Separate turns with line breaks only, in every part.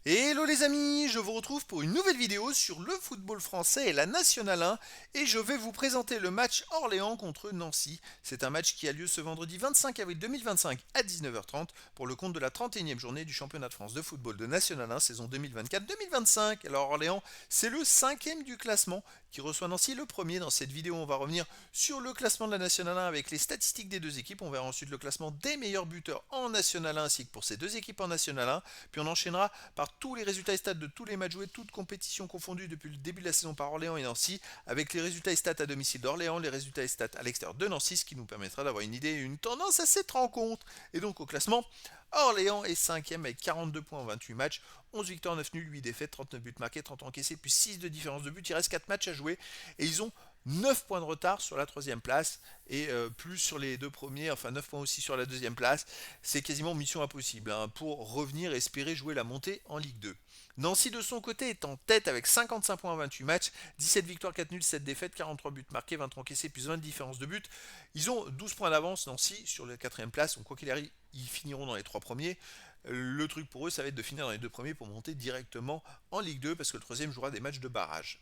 Hello les amis, je vous retrouve pour une nouvelle vidéo sur le football français et la Nationale 1 et je vais vous présenter le match Orléans contre Nancy. C'est un match qui a lieu ce vendredi 25 avril 2025 à 19h30 pour le compte de la 31e journée du championnat de France de football de Nationale 1 saison 2024-2025. Alors Orléans, c'est le cinquième du classement qui reçoit Nancy le premier. Dans cette vidéo, on va revenir sur le classement de la Nationale 1 avec les statistiques des deux équipes. On verra ensuite le classement des meilleurs buteurs en Nationale 1 ainsi que pour ces deux équipes en Nationale 1. Puis on enchaînera par tous les résultats et stats de tous les matchs joués, toutes compétitions confondues depuis le début de la saison par Orléans et Nancy, avec les résultats et stats à domicile d'Orléans, les résultats et stats à l'extérieur de Nancy, ce qui nous permettra d'avoir une idée et une tendance à cette rencontre. Et donc au classement, Orléans est 5ème avec 42 points en 28 matchs, 11 victoires, 9 nuls, 8 défaites, 39 buts marqués, 30 encaissés, plus 6 de différence de but. Il reste 4 matchs à jouer et ils ont 9 points de retard sur la troisième place et plus sur les deux premiers, enfin 9 points aussi sur la deuxième place. C'est quasiment mission impossible pour revenir et espérer jouer la montée en Ligue 2. Nancy de son côté est en tête avec 55 points en 28 matchs, 17 victoires, 4 nuls, 7 défaites, 43 buts marqués, 20 encaissés, plus 20 de différence de but. Ils ont 12 points d'avance Nancy sur la quatrième place, donc quoi qu'il arrive, ils finiront dans les 3 premiers. Le truc pour eux, ça va être de finir dans les 2 premiers pour monter directement en Ligue 2 parce que le troisième jouera des matchs de barrage.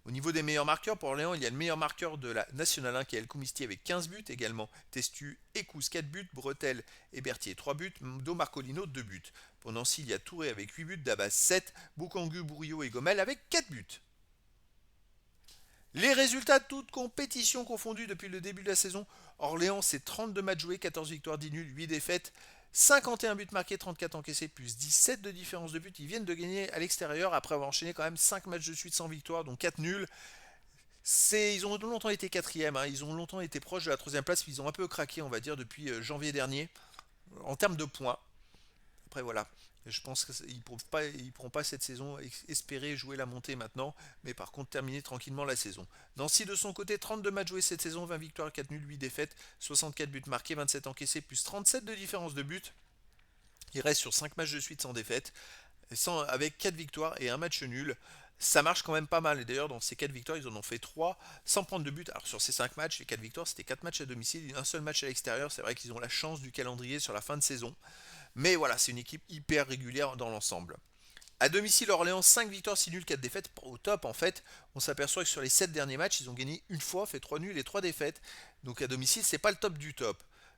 Au niveau des meilleurs marqueurs, pour Orléans, il y a le meilleur marqueur de la Nationale 1 qui est El Koumisti avec 15 buts, également Testu et Kous 4 buts, Bretel et Berthier 3 buts, Do Marcolino 2 buts. Pour Nancy, il y a Touré avec 8 buts, Dabas 7, Boukangu, Bourriot et Gomel avec 4 buts. Les résultats, toutes compétitions confondues depuis le début de la saison. Orléans, c'est 32 matchs joués, 14 victoires, 10 nuls, 8 défaites, 51 buts marqués, 34 encaissés, plus 17 de différence de but. Ils viennent de gagner à l'extérieur après avoir enchaîné quand même 5 matchs de suite sans victoire, donc 4 nuls. Ils ont longtemps été quatrième, ils ont longtemps été proches de la troisième place, puis ils ont un peu craqué, on va dire, depuis janvier dernier, en termes de points. Après voilà, je pense qu'ils ne pourront pas cette saison espérer jouer la montée maintenant, mais par contre terminer tranquillement la saison. Nancy de son côté, 32 matchs joués cette saison, 20 victoires, 4 nuls, 8 défaites, 64 buts marqués, 27 encaissés, plus 37 de différence de but. Il reste sur 5 matchs de suite sans défaite, avec 4 victoires et un match nul. Ça marche quand même pas mal. Et d'ailleurs, dans ces 4 victoires, ils en ont fait 3 sans prendre de but. Alors, sur ces 5 matchs, les 4 victoires, c'était 4 matchs à domicile, un seul match à l'extérieur. C'est vrai qu'ils ont la chance du calendrier sur la fin de saison. Mais voilà, c'est une équipe hyper régulière dans l'ensemble. À domicile, Orléans, 5 victoires, 6 nuls, 4 défaites. Au top, en fait, on s'aperçoit que sur les 7 derniers matchs, ils ont gagné une fois, fait 3 nuls et 3 défaites. Donc à domicile, c'est pas le top du top.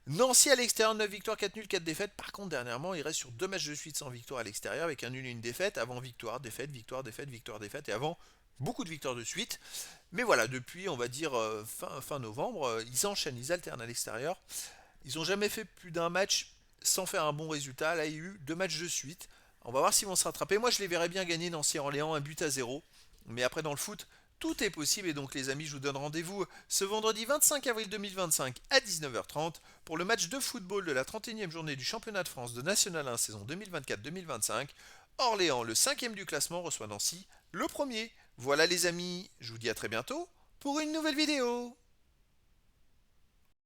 Nancy à l'extérieur, 9 victoires, 4 nuls, 4 défaites. Par contre, dernièrement, il reste sur 2 matchs de suite sans victoire à l'extérieur avec un nul et une défaite. Avant victoire, défaite, victoire, défaite, victoire, défaite. Et avant, beaucoup de victoires de suite. Mais voilà, depuis, on va dire, fin novembre, ils enchaînent, ils alternent à l'extérieur. Ils n'ont jamais fait plus d'un match sans faire un bon résultat. Là, il y a eu 2 matchs de suite. On va voir s'ils vont se rattraper. Moi, je les verrais bien gagner Nancy Orléans, un but à zéro. Mais après, dans le foot, tout est possible. Et donc, les amis, je vous donne rendez-vous ce vendredi 25 avril 2025 à 19h30 pour le match de football de la 31e journée du championnat de France de National 1 saison 2024-2025. Orléans, le cinquième du classement, reçoit Nancy, le premier. Voilà les amis, je vous dis à très bientôt pour une nouvelle vidéo.